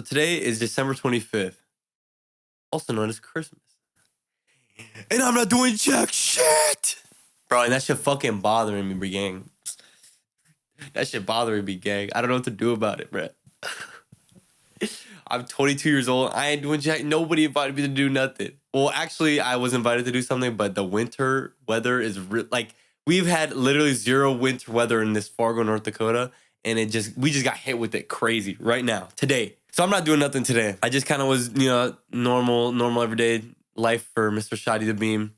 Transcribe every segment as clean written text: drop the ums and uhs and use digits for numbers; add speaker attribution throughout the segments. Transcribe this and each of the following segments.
Speaker 1: Today is December 25th, also known as Christmas. And I'm not doing jack shit! Bro, and that shit fucking bothering me, gang. That shit bothering me, gang. I don't know what to do about it, bro. I'm 22 years old. I ain't doing jack. Nobody invited me to do nothing. Well, actually, I was invited to do something, but the winter weather is like, we've had literally zero winter weather in this Fargo, North Dakota, and we just got hit with it crazy right now, today. So I'm not doing nothing today. I just kind of was, normal everyday life for Mr. ShottyTheBeam.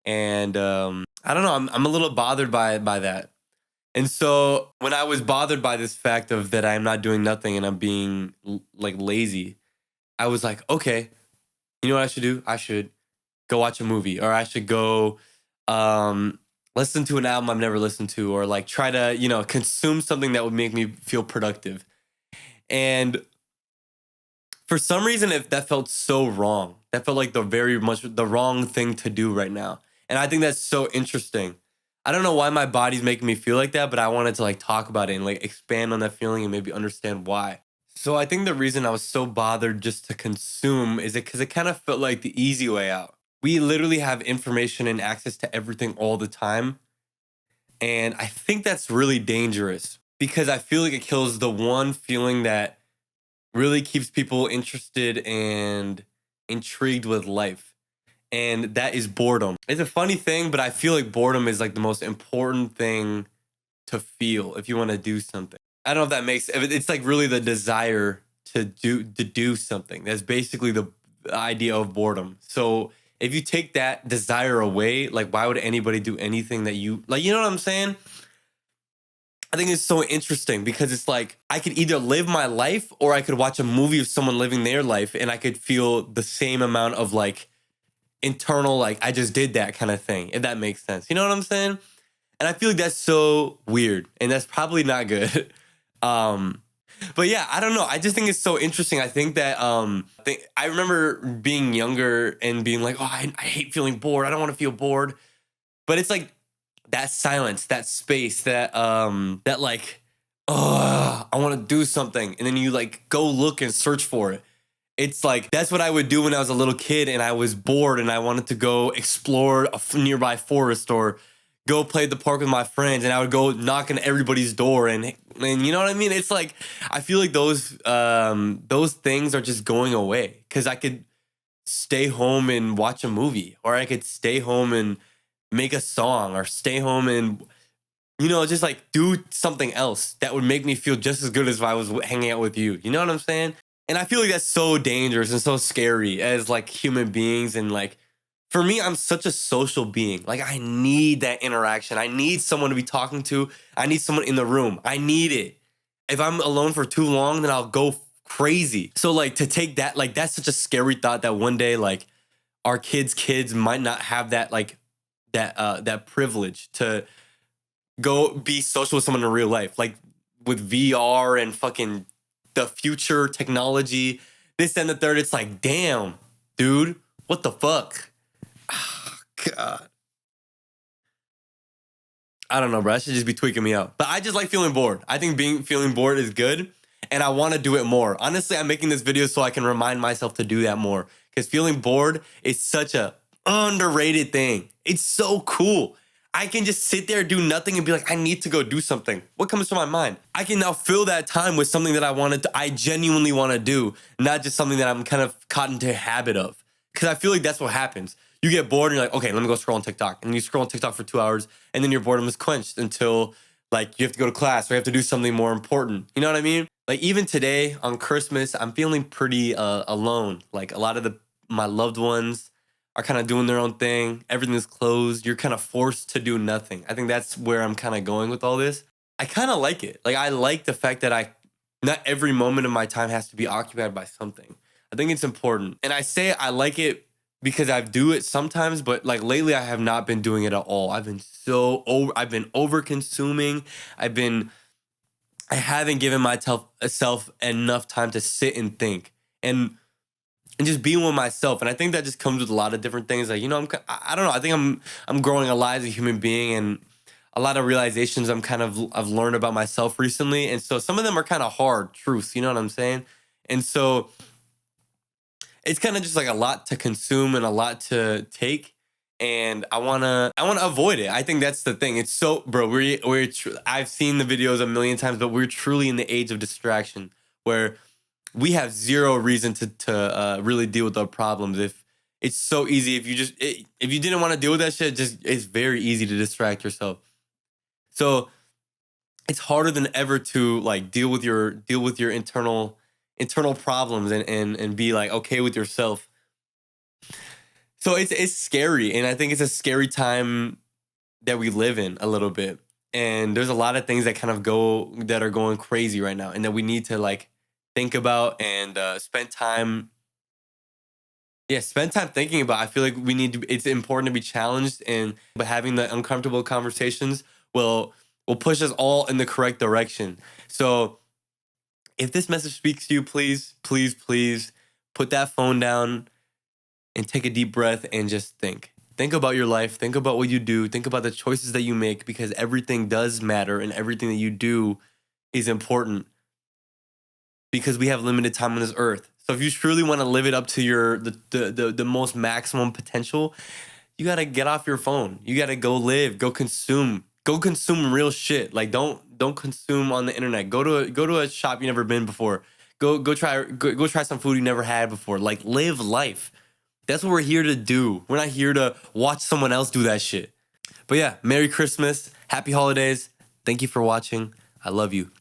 Speaker 1: And I don't know, I'm a little bothered by that. And so when I was bothered by this fact of that I'm not doing nothing and I'm being like lazy, I was like, okay, you know what I should do? I should go watch a movie, or I should go listen to an album I've never listened to, or like try to, consume something that would make me feel productive. And for some reason, that felt so wrong. That felt like very much the wrong thing to do right now. And I think that's so interesting. I don't know why my body's making me feel like that, but I wanted to like talk about it and like expand on that feeling and maybe understand why. So I think the reason I was so bothered just to consume is because it kind of felt like the easy way out. We literally have information and access to everything all the time. And I think that's really dangerous because I feel like it kills the one feeling that really keeps people interested and intrigued with life. And that is boredom. It's a funny thing, but I feel like boredom is like the most important thing to feel if you want to do something. I don't know if that makes it's like really the desire to do something. That's basically the idea of boredom. So if you take that desire away, like why would anybody do anything that you like? You know what I'm saying? I think it's so interesting because it's like I could either live my life or I could watch a movie of someone living their life and I could feel the same amount of like internal, like I just did that kind of thing, if that makes sense. You know what I'm saying? And I feel like that's so weird and that's probably not good. But yeah, I don't know. I just think it's so interesting. I think that I remember being younger and being like, oh, I hate feeling bored. I don't want to feel bored. But it's like that silence, that space, that like, oh, I want to do something. And then you like go look and search for it. It's like, that's what I would do when I was a little kid and I was bored and I wanted to go explore a nearby forest or go play at the park with my friends, and I would go knock on everybody's door and you know what I mean? It's like, I feel like those things are just going away because I could stay home and watch a movie, or I could stay home and make a song, or stay home and, just like do something else that would make me feel just as good as if I was hanging out with you. You know what I'm saying? And I feel like that's so dangerous and so scary as like human beings. And like, for me, I'm such a social being. Like I need that interaction. I need someone to be talking to. I need someone in the room. I need it. If I'm alone for too long, then I'll go crazy. So like to take that, like that's such a scary thought that one day like our kids might not have that like that privilege to go be social with someone in real life. Like with VR and fucking the future technology, this and the third, it's like, damn, dude, what the fuck? Oh, God. I don't know, bro. That should just be tweaking me out. But I just like feeling bored. I think feeling bored is good, and I want to do it more. Honestly, I'm making this video so I can remind myself to do that more, because feeling bored is such a underrated thing. It's so cool. I can just sit there, do nothing, and be like, I need to go do something. What comes to my mind? I can now fill that time with something that I genuinely want to do, not just something that I'm kind of caught into a habit of. Because I feel like that's what happens. You get bored and you're like, okay, let me go scroll on TikTok. And you scroll on TikTok for 2 hours, and then your boredom is quenched until like you have to go to class or you have to do something more important. You know what I mean? Like even today on Christmas, I'm feeling pretty alone. Like a lot of my loved ones are kind of doing their own thing. Everything is closed. You're kind of forced to do nothing. I think that's where I'm kind of going with all this. I kind of like it. Like I like the fact that not every moment of my time has to be occupied by something. I think it's important. And I say I like it because I do it sometimes, but like lately I have not been doing it at all. I've been over consuming. I haven't given myself enough time to sit and think and just being with myself. And I think that just comes with a lot of different things. Like, I don't know. I think I'm growing a lot as a human being, and a lot of realizations I've learned about myself recently. And so some of them are kind of hard truths, you know what I'm saying? And so it's kind of just like a lot to consume and a lot to take. And I wanna avoid it. I think that's the thing. It's so, bro. I've seen the videos a million times, but we're truly in the age of distraction where we have zero reason to really deal with our problems. If it's so easy, if you didn't want to deal with that shit, just it's very easy to distract yourself. So it's harder than ever to like deal with your internal problems and be like okay with yourself. So it's scary, and I think it's a scary time that we live in a little bit. And there's a lot of things that kind of that are going crazy right now, and that we need to like think about and spend time. Yeah, spend time thinking about. I feel like we need to. It's important to be challenged, and but having the uncomfortable conversations will push us all in the correct direction. So if this message speaks to you, please, please, please put that phone down and take a deep breath and just think. Think about your life. Think about what you do. Think about the choices that you make, because everything does matter and everything that you do is important, because we have limited time on this earth. So if you truly want to live it up to the most maximum potential, you got to get off your phone. You got to go live, go consume. Go consume real shit. Like don't consume on the internet. Go to a shop you never been before. Go try some food you never had before. Like live life. That's what we're here to do. We're not here to watch someone else do that shit. But yeah, Merry Christmas, Happy Holidays. Thank you for watching. I love you.